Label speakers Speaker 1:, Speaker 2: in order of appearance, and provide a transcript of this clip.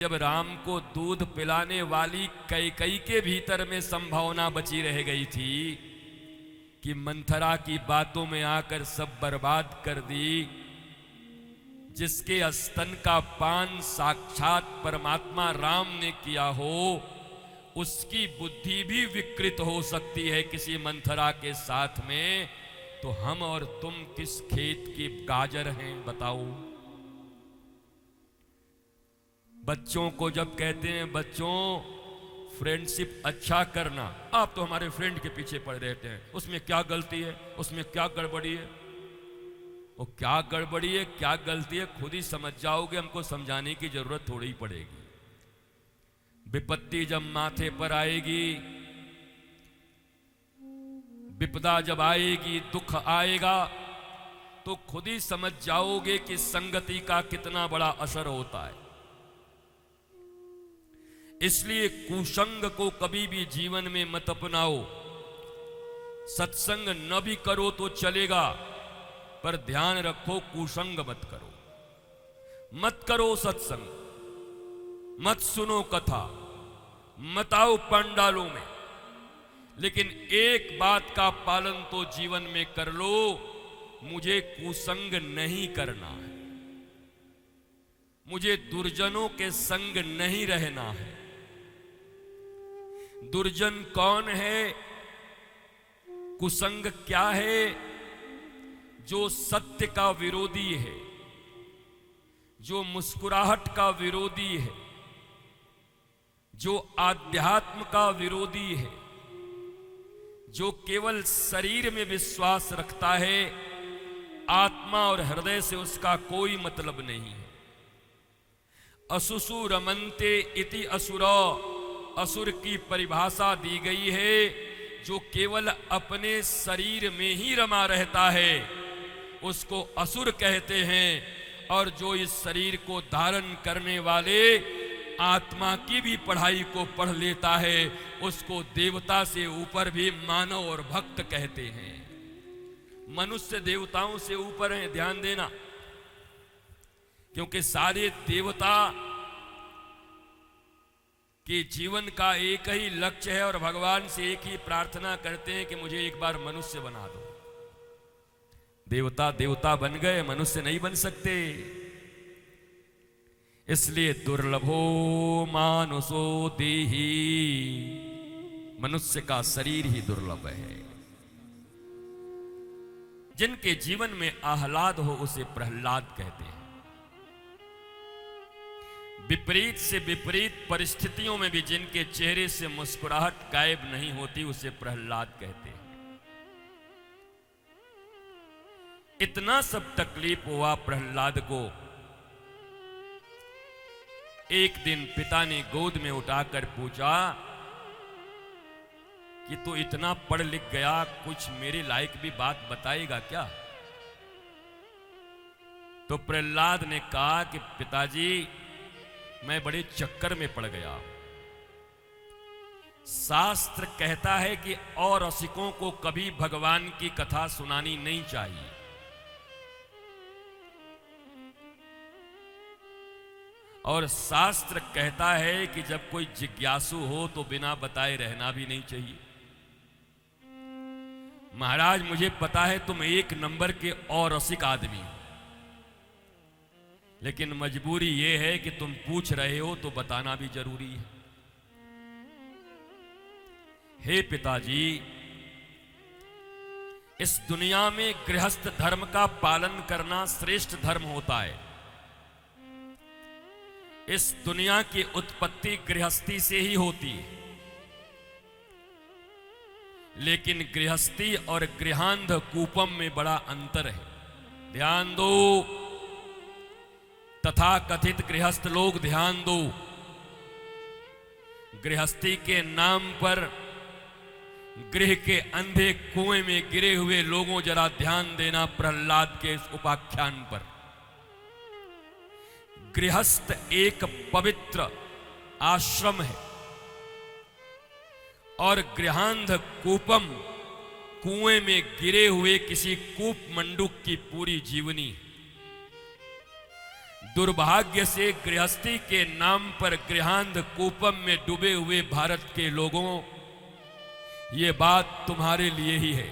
Speaker 1: जब राम को दूध पिलाने वाली कैकई के भीतर में संभावना बची रह गई थी कि मंथरा की बातों में आकर सब बर्बाद कर दी, जिसके स्तन का पान साक्षात परमात्मा राम ने किया हो, उसकी बुद्धि भी विकृत हो सकती है किसी मंथरा के साथ में, तो हम और तुम किस खेत के गाजर हैं बताओ। बच्चों को जब कहते हैं बच्चों फ्रेंडशिप अच्छा करना, आप तो हमारे फ्रेंड के पीछे पड़ रहते हैं, उसमें क्या गलती है, उसमें क्या गड़बड़ी है। वो क्या गड़बड़ी है क्या गलती है खुद ही समझ जाओगे, हमको समझाने की जरूरत थोड़ी ही पड़ेगी। विपत्ति जब माथे पर आएगी, विपदा जब आएगी, दुख आएगा, तो खुद ही समझ जाओगे कि संगति का कितना बड़ा असर होता है। इसलिए कुसंग को कभी भी जीवन में मत अपनाओ। सत्संग न भी करो तो चलेगा, पर ध्यान रखो कुसंग मत करो। मत करो सत्संग, मत सुनो कथा, मत आओ पंडालों में, लेकिन एक बात का पालन तो जीवन में कर लो, मुझे कुसंग नहीं करना है, मुझे दुर्जनों के संग नहीं रहना है। दुर्जन कौन है, कुसंग क्या है? जो सत्य का विरोधी है, जो मुस्कुराहट का विरोधी है, जो आध्यात्म का विरोधी है, जो केवल शरीर में विश्वास रखता है, आत्मा और हृदय से उसका कोई मतलब नहीं है। असुसु रमन्ते इति असुरा, असुर की परिभाषा दी गई है, जो केवल अपने शरीर में ही रमा रहता है उसको असुर कहते हैं, और जो इस शरीर को धारण करने वाले आत्मा की भी पढ़ाई को पढ़ लेता है उसको देवता से ऊपर भी मानव और भक्त कहते हैं। मनुष्य देवताओं से ऊपर है, ध्यान देना, क्योंकि सारे देवता कि जीवन का एक ही लक्ष्य है और भगवान से एक ही प्रार्थना करते हैं कि मुझे एक बार मनुष्य बना दो। देवता देवता बन गए, मनुष्य नहीं बन सकते। इसलिए दुर्लभो मानुषो देही, मनुष्य का शरीर ही दुर्लभ है। जिनके जीवन में आह्लाद हो उसे प्रहलाद कहते हैं। विपरीत से विपरीत परिस्थितियों में भी जिनके चेहरे से मुस्कुराहट गायब नहीं होती उसे प्रहलाद कहते हैं। इतना सब तकलीफ हुआ प्रहलाद को, एक दिन पिता ने गोद में उठाकर पूछा कि तू इतना पढ़ लिख गया, कुछ मेरे लायक भी बात बताएगा क्या? तो प्रहलाद ने कहा कि पिताजी मैं बड़े चक्कर में पड़ गया। शास्त्र कहता है कि और रसिकों को कभी भगवान की कथा सुनानी नहीं चाहिए। और शास्त्र कहता है कि जब कोई जिज्ञासु हो तो बिना बताए रहना भी नहीं चाहिए। महाराज मुझे पता है तुम एक नंबर के और रसिक आदमी हो, लेकिन मजबूरी यह है कि तुम पूछ रहे हो तो बताना भी जरूरी है। हे पिताजी, इस दुनिया में गृहस्थ धर्म का पालन करना श्रेष्ठ धर्म होता है। इस दुनिया की उत्पत्ति गृहस्थी से ही होती है, लेकिन गृहस्थी और गृहांध कूपम में बड़ा अंतर है। ध्यान दो, तथा कथित गृहस्थ लोग ध्यान दो। गृहस्थी के नाम पर गृह के अंधे कुएं में गिरे हुए लोगों जरा ध्यान देना प्रहलाद के इस उपाख्यान पर। गृहस्थ एक पवित्र आश्रम है और गृहांध कूपम कुएं में गिरे हुए किसी कूप मंडूक की पूरी जीवनी। दुर्भाग्य से गृहस्थी के नाम पर गृहांध कूपम में डूबे हुए भारत के लोगों, ये बात तुम्हारे लिए ही है।